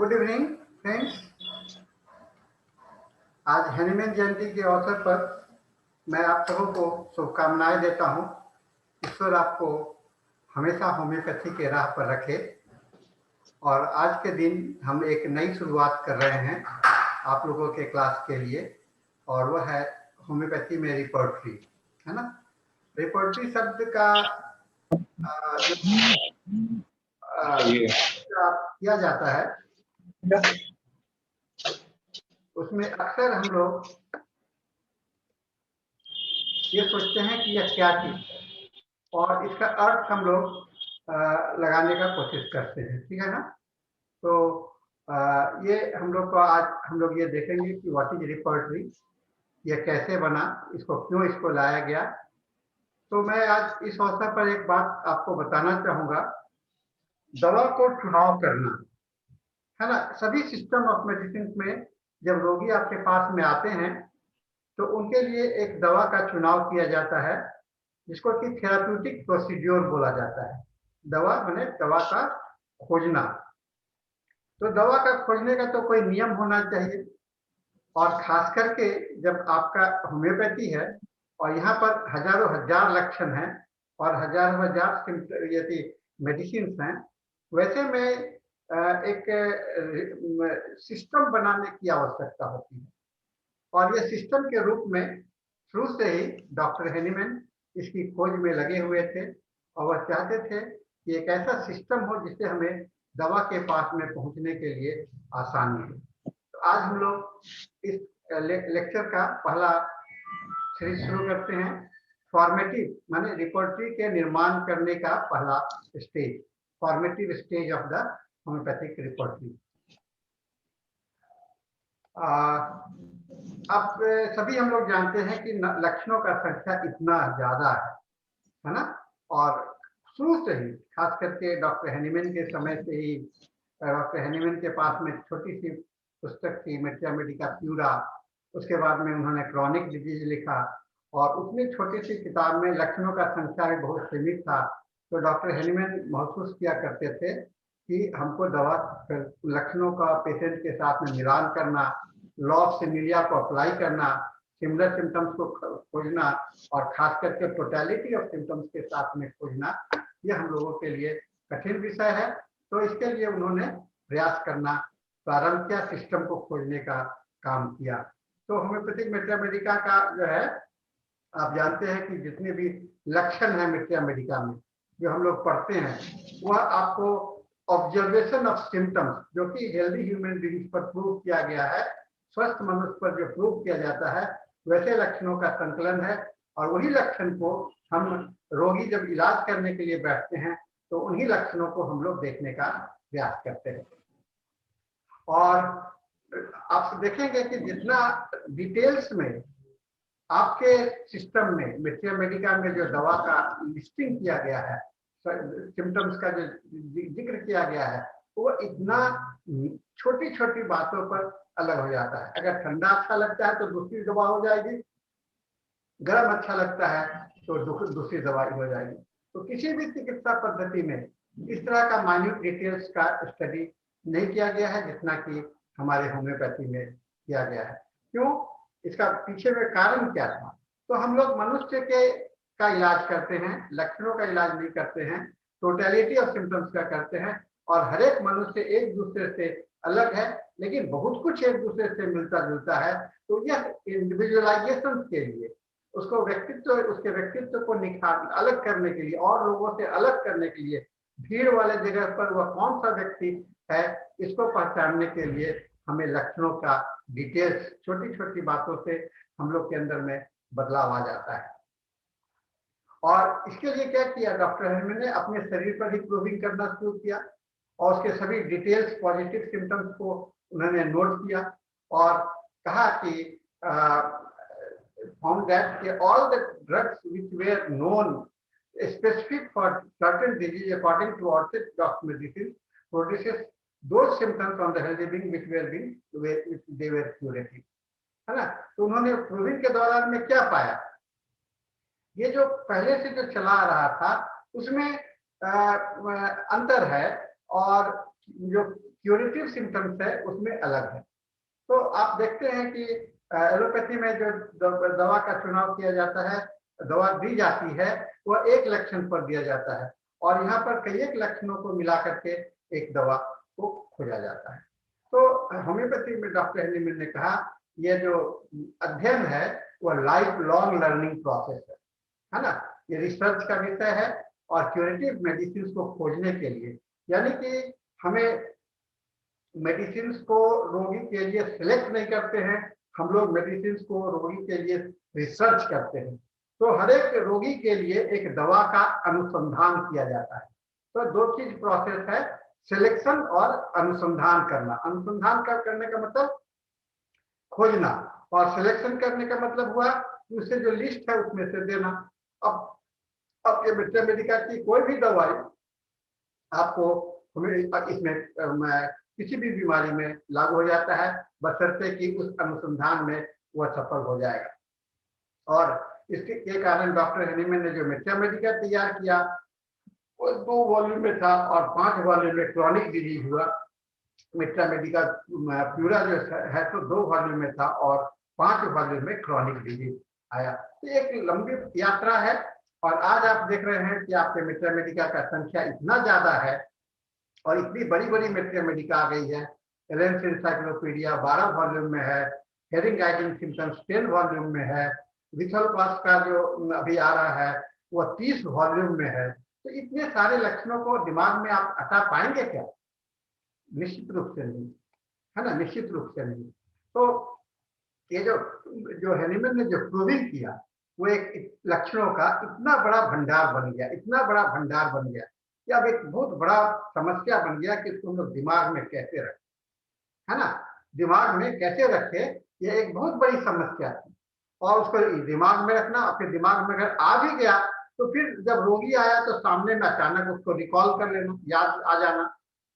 Good evening friends. आज हनुमान जयंती के अवसर पर मैं आप सबों को शुभकामनाएं देता हूं। ईश्वर आपको हमेशा होम्योपैथी के राह पर रखे। और आज के दिन हम एक नई शुरुआत कर रहे हैं आप लोगों के क्लास के लिए, और वह है होम्योपैथी में रिपोर्टरी, है ना। रिपोर्टरी शब्द का जो किया जाता है उसमें अक्सर हम लोग ये सोचते हैं कि यह क्या चीज है, और इसका अर्थ हम लोग लगाने का कोशिश करते हैं, ठीक है ना। तो ये हम लोग को आज हम लोग ये देखेंगे कि व्हाट इज रिपोर्टरी, यह कैसे बना, इसको क्यों इसको लाया गया। तो मैं आज इस अवसर पर एक बात आपको बताना चाहूंगा। दवा को चुनाव करना, है ना। सभी सिस्टम ऑफ मेडिसिन में जब रोगी आपके पास में आते हैं तो उनके लिए एक दवा का चुनाव किया जाता है, जिसको कि थेराप्यूटिक प्रोसीड्योर बोला जाता है। दवा माने दवा का खोजना। तो दवा का खोजने का तो कोई नियम होना चाहिए, और खास करके जब आपका होम्योपैथी है और यहाँ पर हजारों हजार लक्षण हैं और हजारों हजार यदि मेडिसिन हैं, वैसे में एक सिस्टम बनाने की आवश्यकता होती है। और यह सिस्टम के रूप में शुरू से ही डॉक्टर हेनीमैन इसकी खोज में लगे हुए थे, और वह चाहते थे कि एक ऐसा सिस्टम हो जिससे हमें दवा के पास में पहुंचने के लिए आसानी हो। तो आज हम लोग इस लेक्चर का पहला सीरीज शुरू करते हैं। फॉर्मेटिव माने रिपोर्टरी के निर्माण करने का पहला stage, formative stage of the homeopathic repertory. अब सभी हम लोग जानते हैं कि लक्षणों का संख्या इतना ज्यादा है ना। और शुरू से ही खास करके डॉक्टर हेनीमैन के समय से ही डॉक्टर हेनीमैन के पास में छोटी सी पुस्तक थी, मेडिया मेडिका प्यूरा। उसके बाद में उन्होंने क्रॉनिक डिजीज लिखा, और उतनी छोटी सी किताब में लक्षणों का संख्या भी बहुत सीमित था। तो डॉक्टर हेनीमैन महसूस किया करते थे कि हमको दवा लक्षणों का पेशेंट के साथ में मिलान करना, लॉ ऑफ सिमिलिया को अप्लाई करना, सिमिलर सिम्टम्स को खोजना, और खास करके टोटलिटी ऑफ सिम्टम्स के साथ में खोजना, यह हम लोगों के लिए कठिन विषय है। तो इसके लिए उन्होंने प्रयास करना प्रारंभ किया, सिस्टम को खोजने का काम किया। तो होम्योपैथिक मेडिया मेडिका का जो है, आप जानते हैं कि जितने भी लक्षण है मेडिया मेडिका में जो हम लोग पढ़ते हैं, वह आपको ऑब्जर्वेशन ऑफ सिम्टम्स, जो कि हेल्दी ह्यूमन बीइंग्स पर प्रूव किया गया है, स्वस्थ मनुष्य पर जो प्रूव किया जाता है, वैसे लक्षणों का संकलन है। और वही लक्षण को हम रोगी जब इलाज करने के लिए बैठते हैं तो उन्हीं लक्षणों को हम लोग देखने का प्रयास करते हैं। और आप देखेंगे कि जितना डिटेल्स में आपके सिस्टम में मेडिया मेडिका में जो दवा का लिस्टिंग किया गया है, सिम्टम्स का जो जिक्र किया गया है, वो इतना छोटी छोटी बातों पर अलग हो जाता है। अगर ठंडा अच्छा लगता है तो दूसरी दवा हो जाएगी, गर्म अच्छा लगता है तो दूसरी दवाई हो जाएगी। तो किसी भी चिकित्सा पद्धति में इस तरह का माइन्यूट डिटेल्स का स्टडी नहीं किया गया है जितना कि हमारे होम्योपैथी में किया गया है। क्यों? इसका पीछे में कारण क्या था? तो हम लोग मनुष्य के का इलाज करते हैं, लक्षणों का इलाज नहीं करते हैं, टोटलिटी ऑफ सिम्टम्स का करते हैं। और हर एक मनुष्य एक दूसरे से अलग है, लेकिन बहुत कुछ एक दूसरे से मिलता जुलता है। तो यह इंडिविजुअलाइजेशन के लिए, उसको व्यक्तित्व, उसके व्यक्तित्व को निखार अलग करने के लिए और लोगों से अलग करने के लिए, भीड़ वाले जगह पर वह कौन सा व्यक्ति है इसको पहचानने के लिए हमें लक्षणों का डिटेल्स, छोटी छोटी बातों से हम लोग के अंदर में बदलाव आ जाता है। और इसके लिए क्या किया डॉक्टर हेनीमैन ने? अपने शरीर पर ही प्रूविंग करना शुरू किया, और उसके सभी डिटेल्स, पॉजिटिव सिम्टम्स को उन्होंने नोट किया और कहा कि found that all the drugs which were known specific for certain disease according to orthodox medicine produces those symptoms on the healthy being which they were curative, है ना। तो उन्होंने प्रूविंग के दौरान में क्या पाया? ये जो पहले से जो चला आ रहा था उसमें अंतर है, और जो क्यूरेटिव सिम्टम्स है उसमें अलग है। तो आप देखते हैं कि एलोपैथी में जो दवा का चुनाव किया जाता है, दवा दी जाती है, वह एक लक्षण पर दिया जाता है और यहाँ पर कई एक लक्षणों को मिला करके एक दवा को खोजा जाता है। तो होम्योपैथी में डॉक्टर हेनिमैन ने कहा यह जो अध्ययन है वह लाइफ लॉन्ग लर्निंग प्रोसेस है ना, ये रिसर्च का विषय है और क्यूरेटिव मेडिसिन को खोजने के लिए, यानी कि हमें मेडिसिन को रोगी के लिए सिलेक्ट नहीं करते हैं, हम लोग मेडिसिन को रोगी के लिए रिसर्च करते हैं। तो हर एक रोगी के लिए एक दवा का अनुसंधान किया जाता है। तो दो चीज प्रोसेस है, सिलेक्शन और अनुसंधान करना। अनुसंधान करने का मतलब खोजना और सिलेक्शन करने का मतलब हुआ कि उससे जो लिस्ट है उसमें से देना। अब ये मिट्टी मेडिका की कोई भी दवाई आपको इसमें किसी भी बीमारी में लागू हो जाता है बशर्ते कि उस अनुसंधान में वह सफल हो जाएगा। और इसके कारण डॉक्टर हेनिमैन ने जो मिट्टी मेडिका तैयार किया वो 2 वॉल्यूम में था और 5 वॉल्यूम में क्रॉनिक डिजीज हुआ। मिट्टी मेडिका प्यूरा जो है तो 2 वॉल्यूम में था और 5 वॉल्यूम में क्रॉनिक डिजीज आया। तो एक लंबी यात्रा है और आज आप देख रहे हैं कि आपके मिट्टी मेडिका का संख्या इतना ज्यादा है और इतनी बड़ी बड़ी मिट्टी मेडिका आ गई है। एलेंस एनसाइक्लोपीडिया 12 वॉल्यूम में है, हेरिंग गाइडिंग सिम्टम्स 10 वॉल्यूम में है, विथल पास का जो अभी आ रहा है वह 30 वॉल्यूम में है। तो इतने सारे लक्षणों को दिमाग में आप हटा पाएंगे क्या? निश्चित रूप से नहीं, है ना, निश्चित रूप से नहीं। तो ये जो हेनिमैन ने जो प्रूविंग किया वो एक लक्षणों का इतना बड़ा भंडार बन गया, इतना बड़ा भंडार बन गया कि अब एक बहुत बड़ा समस्या बन गया कि इसको हम लोग दिमाग में कैसे रखें, है ना, दिमाग में कैसे रखे, ये एक बहुत बड़ी समस्या थी। और उसको दिमाग में रखना, आपके दिमाग में अगर आ भी गया तो फिर जब रोगी आया तो सामने में अचानक उसको रिकॉल कर लेना, याद आ जाना।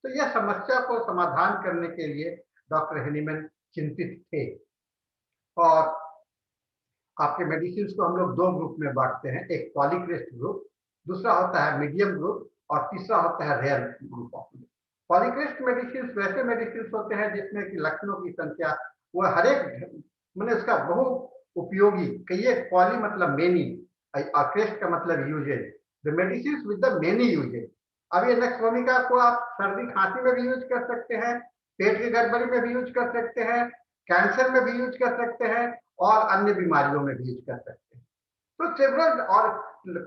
तो यह समस्या को समाधान करने के लिए डॉक्टर हेनिमैन चिंतित थे। और आपके मेडिसिन को हम लोग 2 ग्रुप में बांटते हैं, एक पॉलीक्रेस्ट ग्रुप, दूसरा होता है मीडियम ग्रुप और तीसरा होता है rare group of. Polycrest medicine वैसे मेडिसिन होते हैं जिसमें कि लक्षणों की संख्या वो हर एक मैंने उसका बहु उपयोगी, कहिए पॉली मतलब मेनी और क्रेस्ट का मतलब uses, the medicine with the many uses. अब ये नक्सभूमिका को आप सर्दी खांसी में भी यूज कर सकते हैं, पेट की गड़बड़ी में भी यूज कर सकते हैं, कैंसर में भी यूज कर सकते हैं और अन्य बीमारियों में भी यूज कर सकते हैं। तो सेवरल और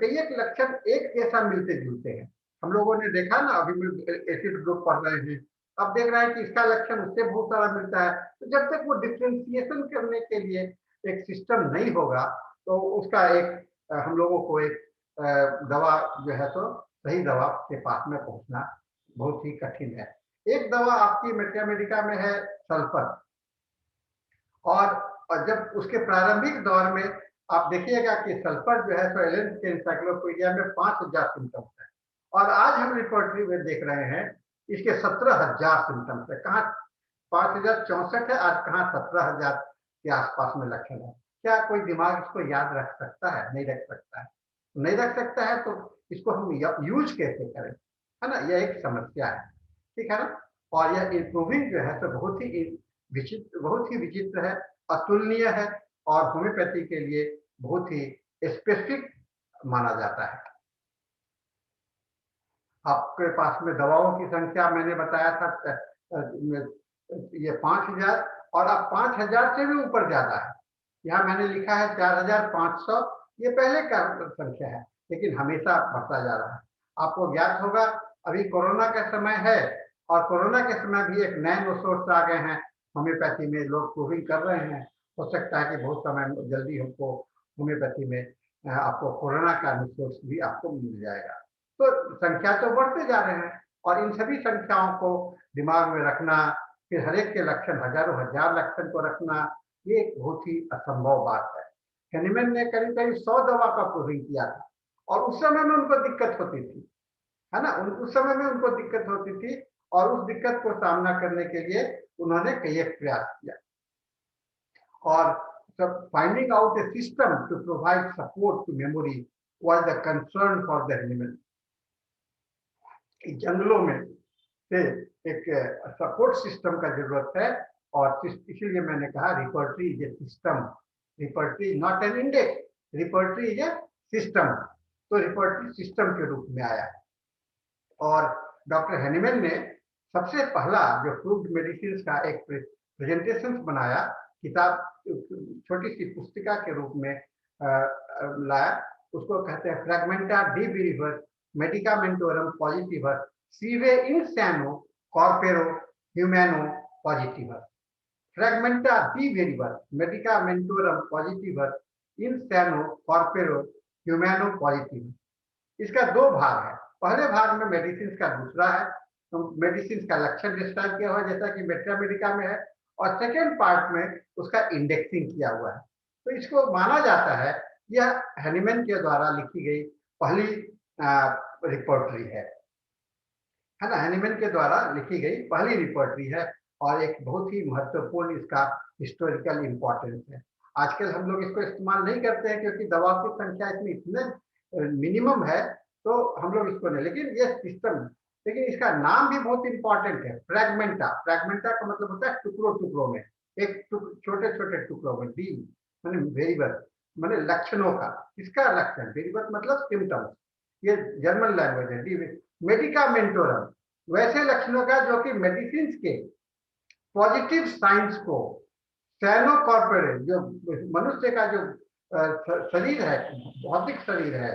कई एक लक्षण एक जैसा मिलते जुलते हैं। हम लोगों ने देखा ना, अभी एसिड ग्रुप पढ़ रहे हैं, अब देख रहे हैं कि इसका लक्षण उससे बहुत सारा मिलता है। तो जब तक वो डिफ्रेंसिएशन करने के लिए एक सिस्टम नहीं होगा तो उसका एक हम लोगों को एक दवा जो है तो सही दवा के पास में पहुंचना बहुत ही कठिन है। एक दवा आपकी मिट्टी मेडिका में है सल्फर, और जब उसके प्रारंभिक दौर में आप देखिएगा कि सल्फर जो है तो एलेंस के एनसाइक्लोपीडिया में 5000 सिम्टम्स है और आज हम रिपोर्टरी में देख रहे हैं इसके 17000 सिम्टम्स है। कहाँ 5064 है, आज कहाँ 17000 के आसपास में लक्षण है। क्या कोई दिमाग इसको याद रख सकता है? नहीं रख सकता है। नहीं रख सकता है तो इसको हम यूज कैसे करें, है ना, यह एक समस्या है, ठीक है ना। और यह इम्प्रूविंग जो है तो बहुत ही विचित्र है, अतुलनीय है और होम्योपैथी के लिए बहुत ही स्पेसिफिक माना जाता है। आपके पास में दवाओं की संख्या मैंने बताया था ये 5000 और अब 5000 से भी ऊपर ज्यादा है। यहाँ मैंने लिखा है 4500, ये पहले का संख्या है लेकिन हमेशा बढ़ता जा रहा है। आपको ज्ञात होगा अभी कोरोना का समय है और कोरोना के समय भी एक नए सोर्स आ गए हैं होम्योपैथी में, लोग प्रूविंग कर रहे हैं। हो सकता है कि बहुत समय जल्दी हमको होम्योपैथी में आपको कोरोना का सोर्स भी आपको मिल जाएगा। तो संख्या तो बढ़ते जा रहे हैं और इन सभी संख्याओं को दिमाग में रखना, फिर हर एक के लक्षण हजारों हजार लक्षण को रखना, ये एक बहुत ही असंभव बात है। हेनिमैन ने करीब करीब 100 दवा का प्रूविंग किया था और उस समय में उनको दिक्कत होती थी, है ना, उस समय में उनको दिक्कत होती थी और उस दिक्कत को सामना करने के लिए उन्होंने कई एक प्रयास किया। और finding out a system to provide support to memory was the concern for the Heneman। जंगलों में से एक सपोर्ट सिस्टम का जरूरत है। और इसीलिए मैंने कहा repertory is a system, repertory not an index, repertory is a system. तो रिपोर्टरी सिस्टम के रूप में आया। और डॉक्टर हैनिमैन ने सबसे पहला जो प्रूव्ड मेडिसिन का एक प्रेजेंटेशन बनाया, किताब छोटी सी पुस्तिका के रूप में लाया, उसको कहते हैं फ्रैगमेंटा डी विरिवर मेडिकामेंटोरम पॉजिटिवर सीवे इंसैनो कॉर्पोरो ह्यूमैनो पॉजिटिवर। फ्रैगमेंटा डी विरिवर मेडिकामेंटोरम पॉजिटिवर इंसैनो कॉर्पोरो ह्यूमैनो पॉजिटिवर। इसका दो भाग है। पहले भाग में मेडिसिन का दूसरा है, तो मेडिसिन का लक्षण डिस्क्राइब किया हुआ है जैसा कि मेट्रा मेडिका में है, और सेकेंड पार्ट में उसका इंडेक्सिंग किया हुआ है। तो इसको माना जाता है यह हैनिमैन के द्वारा लिखी गई पहली रिपोर्टरी है ना, हैनिमैन के द्वारा लिखी गई पहली रिपोर्टरी है, और एक बहुत ही महत्वपूर्ण इसका हिस्टोरिकल इंपॉर्टेंस है। आजकल हम लोग इसको इस्तेमाल नहीं करते हैं क्योंकि दवाओं की संख्या इसमें इतने मिनिमम है, तो हम लोग इसको नहीं, लेकिन ये सिस्टम, लेकिन इसका नाम भी बहुत इंपॉर्टेंट है, फ्रैगमेंटा। फ्रैगमेंटा का मतलब होता है टुकड़ों टुकड़ों में, एक छोटे छोटे टुकड़ों में। डी माने वेरिएबल, माने लक्षणों का। इसका लक्षण, वेरिएबल मतलब सिम्टम्स, ये जर्मन लैंग्वेज है। डी मेडिकामेंटोरम, वैसे लक्षणों का जो कि मेडिसिन के पॉजिटिव साइंस को, सैनो कॉर्पोरेट, जो मनुष्य का जो शरीर है, भौतिक शरीर है,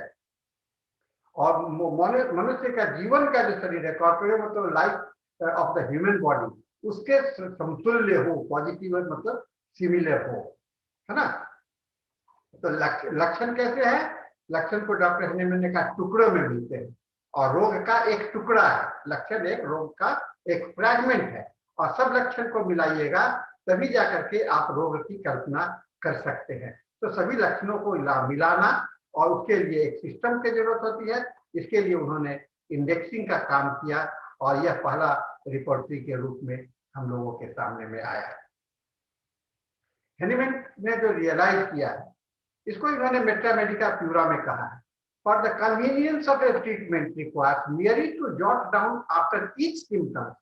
और मनुष्य का जीवन का जो शरीर है, कॉर्पोरेट मतलब life of the human body, उसके समतुल्य हो, पॉजिटिव मतलब सिमिलर हो, है ना। तो लक्षण कैसे है? लक्षण को डॉक्टर हैनिमैन ने कहा टुकड़ों में मिलते हैं, और रोग का एक टुकड़ा है। लक्षण एक रोग का एक फ्रैगमेंट है, और सब लक्षण को मिलाइएगा तभी जाकर के आप रोग की कल्पना कर सकते हैं। तो सभी लक्षणों को मिलाना, और उसके लिए एक सिस्टम की जरूरत होती है। इसके लिए उन्होंने इंडेक्सिंग का काम किया, और यह पहला रिपोर्टरी के रूप में हम लोगों के सामने में आया है। हैनिमैन ने जो रियलाइज किया है, इसको इन्होंने मेट्रा मेडिका प्यूरा में कहा है, for the convenience of A treatment requires merely to jot down after each symptom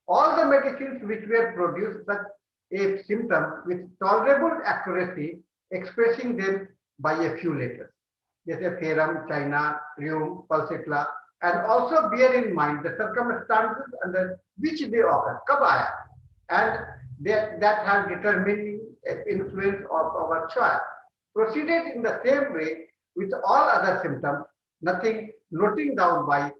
all the medicines which were produced such a symptom with tolerable accuracy, expressing them by a few letters, जैसे ferrum, चाइना, रियूम, पल्सिट्ला, and also bear in mind the circumstances under which they occur, कब आया, and that has determining influence of our choice. Proceeded in the same way with all other symptoms, nothing noting down by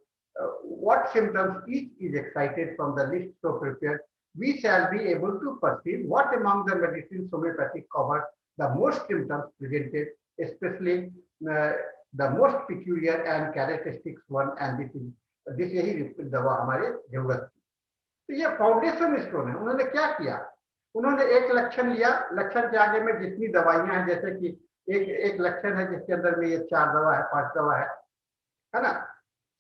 what symptoms each is excited from the list so prepared, we shall be able to perceive what among the medicines homeopathic cover the most symptoms presented, especially the most peculiar and characteristic one, and this यही दवा हमारे जरूरत थी। तो ये foundation stone है। उन्होंने क्या किया? उन्होंने एक लक्षण लिया, लक्षण के आगे में जितनी दवाइयां हैं, जैसे कि एक लक्षण है जिसके अंदर में ये 4 दवा है, 5 दवा है ना,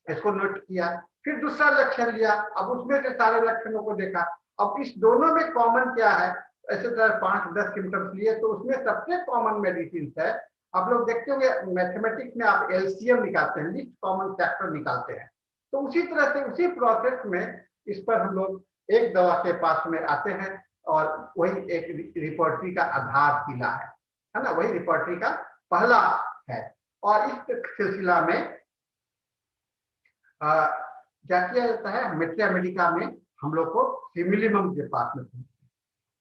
इसको नोट किया। फिर दूसरा लक्षण लिया, अब उसमें से सारे लक्षणों को देखा। अब इस दोनों में कॉमन क्या है? ऐसे तरह 5-10 सिम्टम्स लिए, तो उसमें सबसे कॉमन मेडिसिन है। आप लोग देखते होंगे मैथमेटिक्स में आप एलसीएम निकालते हैं, लीस्ट कॉमन फैक्टर निकालते हैं। तो उसी तरह से उसी प्रोसेस में इस पर हम लोग एक दवा के पास में आते हैं, और वही एक रिपोर्टरी का आधार किला है ना, वही रिपोर्टरी का पहला है। और इस सिलसिला में क्या किया जाता है? मेट्रा मेडिका में हम लोग को सिमिलिमम के पास में,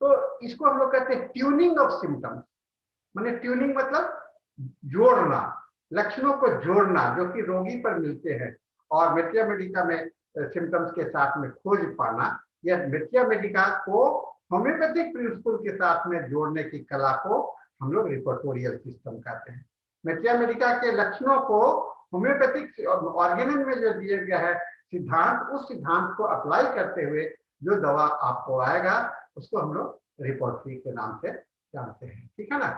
तो इसको हम लोग कहते हैं ट्यूनिंग ऑफ सिम्टम्स। माने ट्यूनिंग मतलब जोड़ना, लक्षणों को जोड़ना जो कि रोगी पर मिलते हैं, और मेट्रा मेडिका में सिम्टम्स के साथ में खोज पाना। यह मेट्रा मेडिका को होम्योपैथिक प्रिंसिपल के साथ में जोड़ने की कला को हम लोग रिपोर्टोरियल सिस्टम कहते हैं। मेट्रा मेडिका के लक्षणों को होम्योपैथिक ऑर्गेनन में जो दिया गया है सिद्धांत, उस सिद्धांत को अप्लाई करते हुए जो दवा आपको आएगा उसको हम लोग रिपोर्टरी के नाम से जानते हैं, ठीक है ना।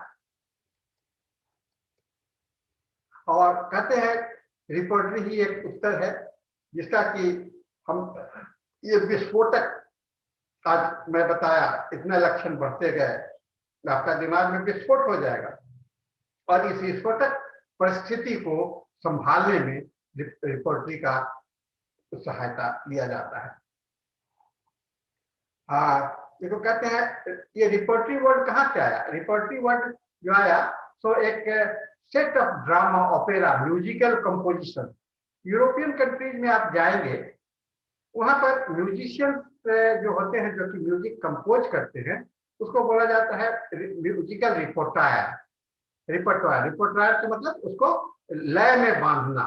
और कहते हैं रिपोर्टरी ही एक उत्तर है जिसका कि हम ये विस्फोटक, आज मैं बताया इतने लक्षण बढ़ते गए, आपका दिमाग में विस्फोट हो जाएगा, और इस विस्फोटक परिस्थिति को संभालने में रिपोर्टरी का सहायता लिया जाता है। देखो कहते हैं ये रिपोर्टरी वर्ड कहाँ से आया? रिपोर्टरी वर्ड जो आया सो एक set of drama, opera, musical composition. European countries में आप जाएंगे, वहां पर म्यूजिशियंस जो होते हैं, जो कि म्यूजिक कंपोज करते हैं, उसको बोला जाता है म्यूजिकल रिपोर्टायर। रिपोर्टायर रिपोर्टायर तो मतलब उसको लय में बांधना,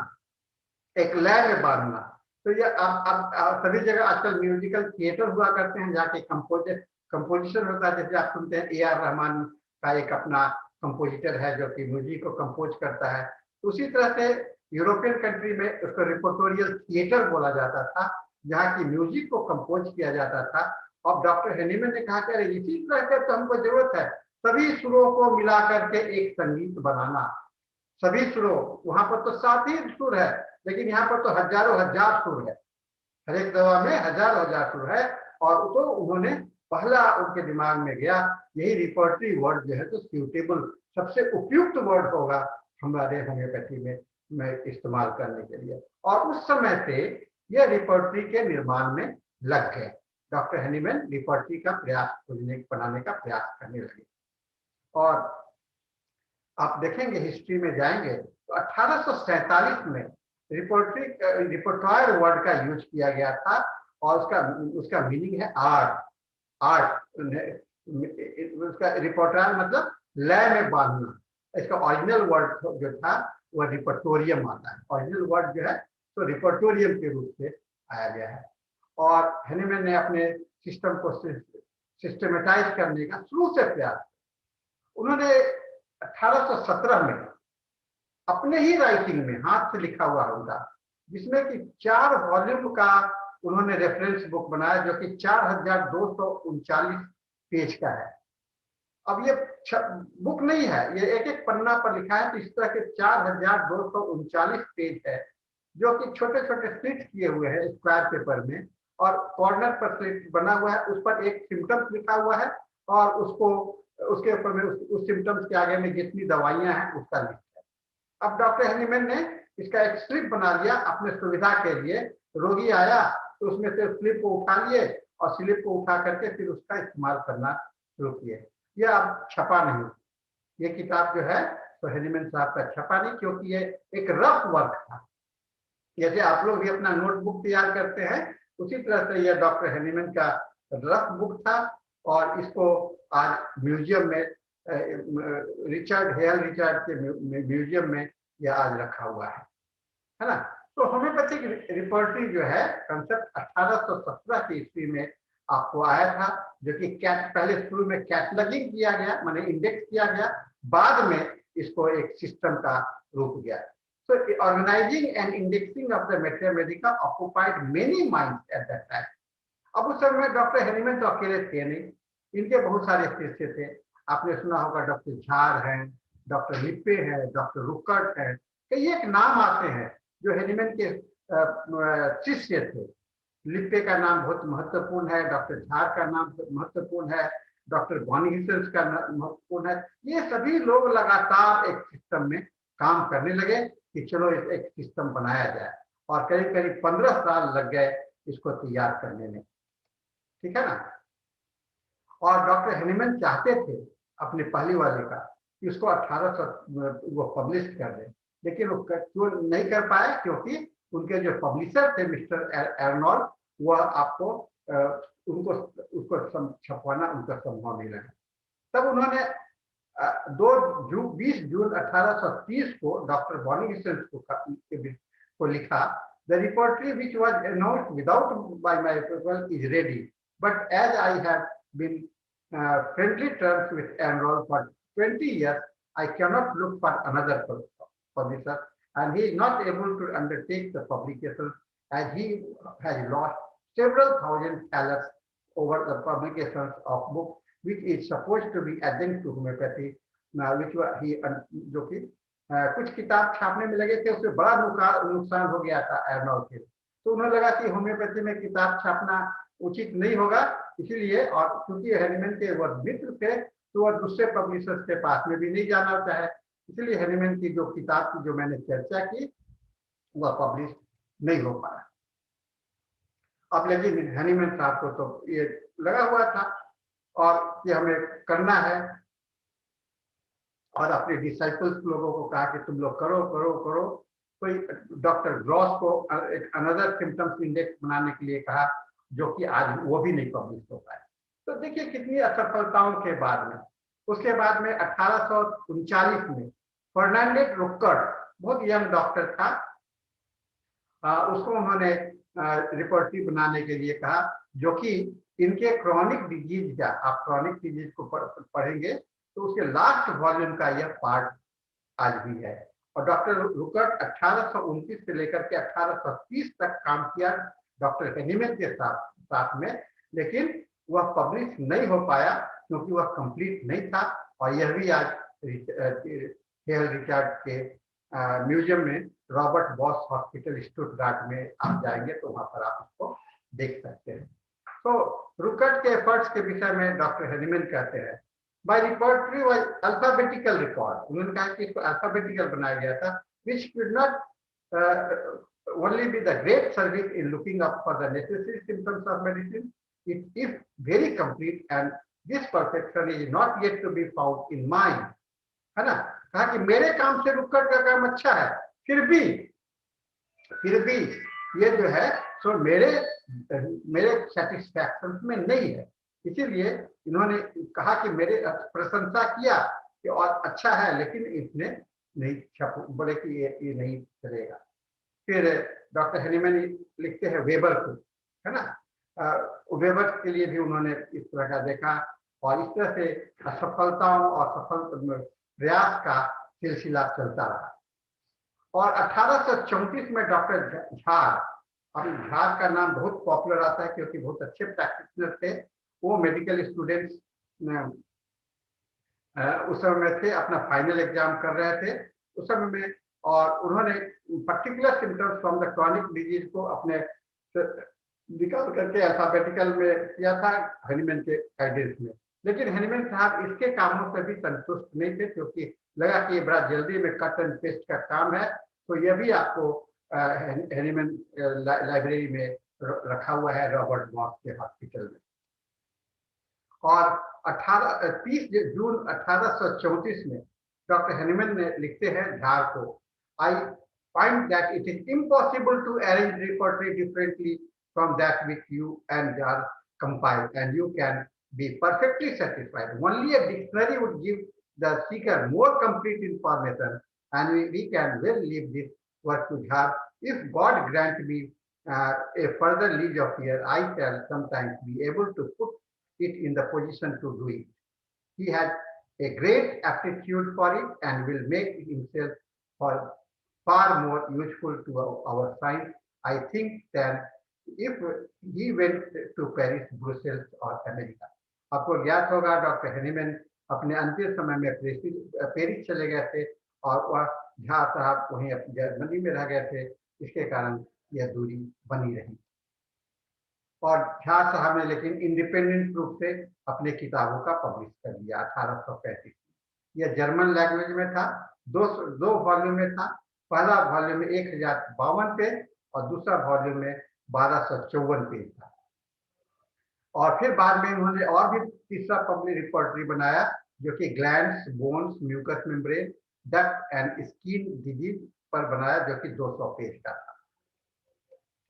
एक लय में बांधना। तो ये अब सभी जगह आजकल म्यूजिकल थिएटर हुआ करते हैं, जाके कंपोजिशन होता है। जैसे आप सुनते हैं A.R. रहमान का एक अपना कंपोजिटर है जो कि म्यूजिक को कंपोज करता है। उसी तरह से यूरोपियन कंट्री में उसको रिपोर्टोरियल थिएटर बोला जाता था, जहाँ की म्यूजिक को कंपोज किया जाता था। और डॉक्टर हेनीमैन ने कहा कि इसी तरह से तो हमको जरूरत है, सभी सुरों को मिला करके एक संगीत बनाना। सभी सुरों, वहां पर तो 7 ही सुर है, लेकिन यहाँ पर तो हजारों हजार सुर है, हर एक दवा में हजारों हजार सुर है। और तो उन्होंने पहला उनके दिमाग में गया यही रिपोर्टरी वर्ड जो है तो सूटेबल, सबसे उपयुक्त वर्ड होगा हमारे होम्योपैथी में इस्तेमाल करने के लिए। और उस समय से यह रिपोर्टरी के निर्माण में लग गए। डॉक्टर हेनीमैन रिपोर्टरी का प्रयास बनाने का प्रयास करने लगे। और आप देखेंगे, हिस्ट्री में जाएंगे तो 1847 में रिपोर्टायर वर्ड का यूज किया गया था। और उसका मीनिंग है आर्ट। आर्ट उसका रिपोर्टायर मतलब लय में बांधना। इसका ओरिजिनल वर्ड जो था वह रिपोर्टोरियम आता है। ओरिजिनल वर्ड जो है तो रिपोर्टोरियम के रूप से आया गया है। और हेनीमैन ने अपने सिस्टम को सिस्टमेटाइज करने का शुरू से प्रयास, उन्होंने 1817 में अपने ही राइटिंग में हाथ से लिखा हुआ उनका, जिसमें कि 4 वॉल्यूम का उन्होंने रेफरेंस बुक बनाया, जो कि 4239 पेज का है। अब ये बुक नहीं है, ये एक एक पन्ना पर लिखा है। तो इस तरह के 4239 पेज है, जो कि छोटे छोटे स्लिट किए हुए हैं स्क्वायर पेपर में, और कॉर्नर पर स्लिट बना हुआ है, उस पर एक सिम्टम्स लिखा हुआ है, और उसके ऊपर में उस सिम्टम्स के आगे में जितनी दवाइयां हैं उसका लिस्ट है। अब डॉक्टर हेनीमैन ने इसका एक स्लिप बना लिया अपने सुविधा के लिए। रोगी आया तो उसमें से स्लिप को उठा लिए, और स्लिप को उठा करके फिर उसका इस्तेमाल करना शुरू किए। यह अब छपा नहीं, ये किताब जो है तो हेनीमैन साहब का छपा नहीं, क्योंकि ये एक रफ वर्क था। जैसे आप लोग भी अपना नोटबुक तैयार करते हैं, उसी तरह से यह डॉक्टर हेनीमैन का रफ बुक था। और इसको आज म्यूजियम में, रिचर्ड के म्यूजियम में यह आज रखा हुआ है ना। तो होम्योपैथिक रिपोर्टरी जो है कंसेप्ट 1817 की ईस्वी में आपको आया था, जो कि पहले शुरू में कैटलॉगिंग किया गया, माने इंडेक्स किया गया, बाद में इसको एक सिस्टम का रूप दिया। So organizing and indexing of the Mathematica occupied many minds at that time. अब उस समय डॉक्टर हेनीमैन तो अकेले थे नहीं, इनके बहुत सारे शिष्य थे। आपने सुना होगा डॉक्टर झार हैं, डॉक्टर लिप्पे हैं, डॉक्टर रुकर्ट हैं, कई एक नाम आते हैं जो हेनीमैन के शिष्य थे। लिप्पे का नाम बहुत महत्वपूर्ण है, डॉक्टर झार का नाम महत्वपूर्ण है, डॉक्टर बॉनीहिसेंस का महत्वपूर्ण है। ये सभी लोग लगातार एक सिस्टम में काम करने लगे कि चलो एक सिस्टम बनाया जाए, और करीब करीब 15 साल लग गए इसको तैयार करने में, ठीक है ना। और डॉक्टर हेनीमैन चाहते थे अपने पहली वाले का कि उसको 1800 वो पब्लिश कर दे, लेकिन वो क्यों नहीं कर पाए, क्योंकि उनके जो पब्लिशर थे मिस्टर एर्नोल्ड, वह आपको उनको उसको छपवाना उनका संभव नहीं लगा। तब उन्होंने 20 जून 1830 को डॉक्टर बॉनीहिसेंस को लिखा, the repertory which was announced without by my approval is ready, but as I have been friendly terms with Enroll for 20 years, I cannot look for another publisher, and he is not able to undertake the publication as he has lost several thousand thalers over the publications of books which is supposed to be adjunct to homeopathy, which he जो कि कुछ किताब छापने में लगे थे, उससे बड़ा नुकसान हो गया था एर्नोल के। तो उन्हें लगा कि होम्योपैथी में किताब छापना उचित नहीं होगा, इसीलिए, और क्योंकि हेनीमैन के वह मित्र थे तो वह दूसरे पब्लिशर्स के पास में भी नहीं जाना चाहे, इसलिए हेनीमैन की जो किताब की जो मैंने चर्चा की वह पब्लिश नहीं हो पाया। अब लेकिन हनीमैन साहब को तो ये लगा हुआ था और ये हमें करना है, और अपने डिसाइपल्स लोगों को कहा कि तुम लोग करो करो करो। तो डॉक्टर ग्रॉस को एक अनदर सिम्टम्स इंडेक्स बनाने के लिए कहा, जो कि आज वो भी नहीं पब्लिश हो पाया। तो देखिए कितनी असफलताओं के बाद में, उसके बाद में 1839 में फर्नांडिस रुकर्ट, बहुत यंग डॉक्टर था, उसको उन्होंने रिपोर्टरी बनाने के लिए कहा, जो कि इनके क्रॉनिक डिजीज का, आप क्रॉनिक डिजीज को पढ़ेंगे तो उसके लास्ट वॉल्यूम का यह पार्ट आज भी है। और डॉक्टर रुकर्ट 1829 से लेकर के 1830 तक काम किया डॉक्टर हेनीमैन के साथ में, लेकिन वह पब्लिश नहीं हो पाया क्योंकि वह कंप्लीट नहीं था। और यह भी आज हेल रिचार्ड के म्यूजियम में, रॉबर्ट बॉस हॉस्पिटल स्टुटगार्ट में आप जाएंगे तो वहां पर आप उसको देख सकते हैं। तो रुकर्ट के एफर्ट्स के विषय में डॉक्टर हेनीमैन कहते हैं, by repertory was alphabetical record, उन्होंने कहा कि इसको अल्फाबेटिकल बनाया गया था, which could not only be the great service in looking up for the necessary symptoms of medicine, it is very complete and this perfection is not yet to be found in mine, है ना। कहा कि मेरे काम से रुकर्ट का काम अच्छा है, फिर भी ये जो है सो मेरे सेटिस्फैक्शन में नहीं है। इसीलिए इन्होंने कहा कि मेरे प्रशंसा किया कि और अच्छा है, लेकिन इसने नहीं बोले कि ये नहीं चलेगा। फिर डॉक्टर हेनीमैन लिखते हैं वेबर को, है ना, वेबर के लिए भी उन्होंने इस तरह का देखा, और इस तरह से असफलताओं और सफल प्रयास का सिलसिला चलता रहा। और 1834 में डॉक्टर झार, अब झार का नाम बहुत पॉपुलर आता है क्योंकि बहुत अच्छे प्रैक्टिशनर थे, वो मेडिकल स्टूडेंट्स उस समय में थे, अपना फाइनल एग्जाम कर रहे थे उस समय में, और उन्होंने particular symptoms from the chronic disease को अपने निकाल करके अल्फाबेटिकल में किया था हेनीमैन के गाइडेंस में। लेकिन हेनीमैन साहब इसके कामों से भी संतुष्ट नहीं थे, क्योंकि लगा कि ये बड़ा जल्दी में कट एंड पेस्ट का काम है, तो यह भी आपको हेनीमैन लाइब्रेरी में रखा हुआ है रॉबर्ट बॉस के हॉस्पिटल में। और 30 जून 1834 में डॉक्टर हेनीमैन ने लिखते हैं झार को, I find that it is impossible to arrange repertory differently from that which you and Jahr compiled, and you can be perfectly satisfied. Only a dictionary would give the seeker more complete information, and we can well leave this work to Jha. If God grant me a further lease of year, I shall sometimes be able to put it in the position to do it. He had a great aptitude for it and will make himself far more useful to our science, I think, than if he went to Paris, Brussels or America. आपको ज्ञात होगा doctor Hahnemann अपने अंतिम समय में Paris चले गए थे, और वह झा साहब वहीं जर्मनी में रह गए थे, इसके कारण यह दूरी बनी रही। और झा साहब ने लेकिन इंडिपेंडेंट रूप से अपने किताबों का पब्लिश कर दिया 1835 में। यह जर्मन लैंग्वेज में था, दो वॉल्यूम में था। पहला वॉल्यूम में 1052 पेज और दूसरा वॉल्यूम में 1254 पेज था। और फिर बाद में उन्होंने और भी तीसरा पब्लिक रिपोर्टरी बनाया, जो कि glands, bones, mucous membrane, duct and skin disease पर बनाया, जो कि 200 पेज का था।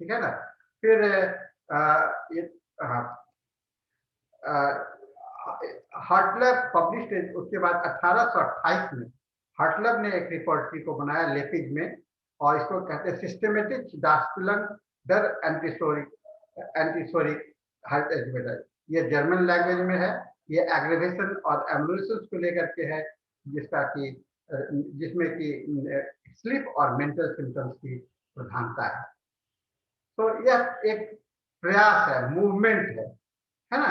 ठीक है ना। फिर हार्टलब पब्लिश, उसके बाद 1828 में हार्टलब ने एक रिपोर्टरी को बनाया लेपिज में, और इसको कहते हैं सिस्टमेटिक डास्कुलन डर एंटीसोरिक हार्ट एजिमेटर। ये जर्मन लैंग्वेज में है। ये एग्रेवेशन और एम्बुलेंस को लेकर के है, जिसमें कि स्लीप और मेंटल सिम्टम्स की प्रधानता है। तो यह एक प्रयास है, मूवमेंट है ना।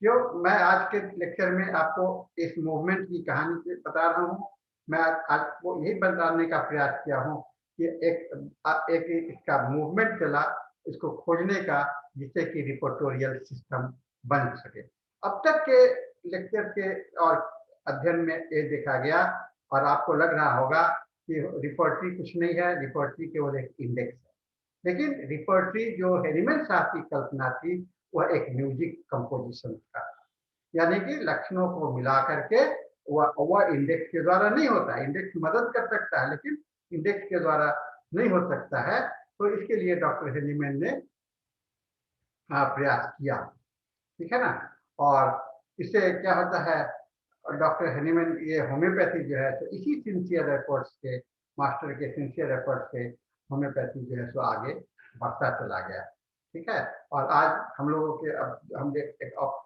जो मैं आज के लेक्चर में आपको इस मूवमेंट की कहानी बता रहा हूँ, मैं आपको यही बताने का प्रयास किया हूँ कि एक इसका मूवमेंट चला, इसको खोजने का, जिससे कि रिपोर्टोरियल सिस्टम बन सके। अब तक के लेक्चर के और अध्ययन में ये देखा गया, और आपको लग रहा होगा कि रिपोर्टरी कुछ नहीं है, रिपोर्टरी केवल एक इंडेक्स है। लेकिन रिपर्टरी जो हैनीमैन साहब की कल्पना थी वह एक म्यूजिक कंपोजिशन का, यानी कि लक्षणों को मिला करके वह इंडेक्स के द्वारा नहीं होता है। इंडेक्स मदद कर सकता है लेकिन इंडेक्स के द्वारा नहीं हो सकता है। तो इसके लिए डॉक्टर हैनीमैन ने प्रयास किया, ठीक है ना। और इससे क्या होता है, डॉक्टर हैनीमैन ये होम्योपैथी जो है तो इसी सिंसियर एफर्ट्स के, मास्टर के सिंसियर एफर्ट्स से होम्योपैथी जो है सो आगे बढ़ता चला गया, ठीक है। और आज हम लोगों के, अब हम एक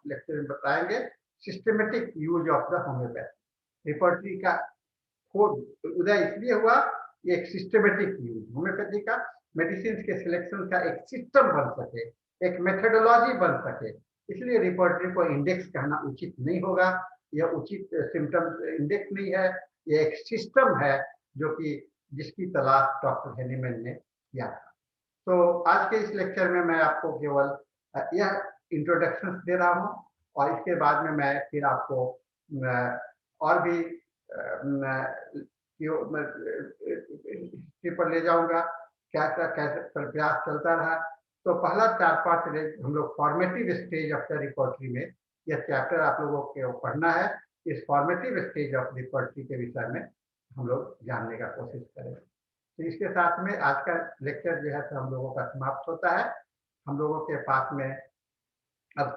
लेक्चर में बताएंगे systematic use of the homeopathy. Repertory का उदय इसलिए हुआ, एक सिस्टमेटिक यूज होम्योपैथी का, मेडिसिन के सिलेक्शन का एक सिस्टम बन सके, एक मेथोडोलॉजी बन सके। इसलिए रिपर्टरी को इंडेक्स कहना उचित नहीं होगा, यह उचित सिम्टम इंडेक्स नहीं है, यह एक सिस्टम है जो कि जिसकी तलाश डॉक्टर हैनीमैन ने किया था। तो आज के इस लेक्चर में मैं आपको केवल यह इंट्रोडक्शन दे रहा हूँ, और इसके बाद में मैं फिर आपको और भी हिस्ट्री पर ले जाऊंगा, क्या क्या कैसे प्रयास चलता रहा। तो पहला 4-5 हम लोग formative stage of the repertory में, यह चैप्टर आप लोगों को पढ़ना है। इस फॉर्मेटिव स्टेज ऑफ रिपोर्टरी के विषय में हम लोग जानने का कोशिश करेंगे। तो इसके साथ में आज का लेक्चर जो है तो हम लोगों का समाप्त होता है। हम लोगों के पास में अब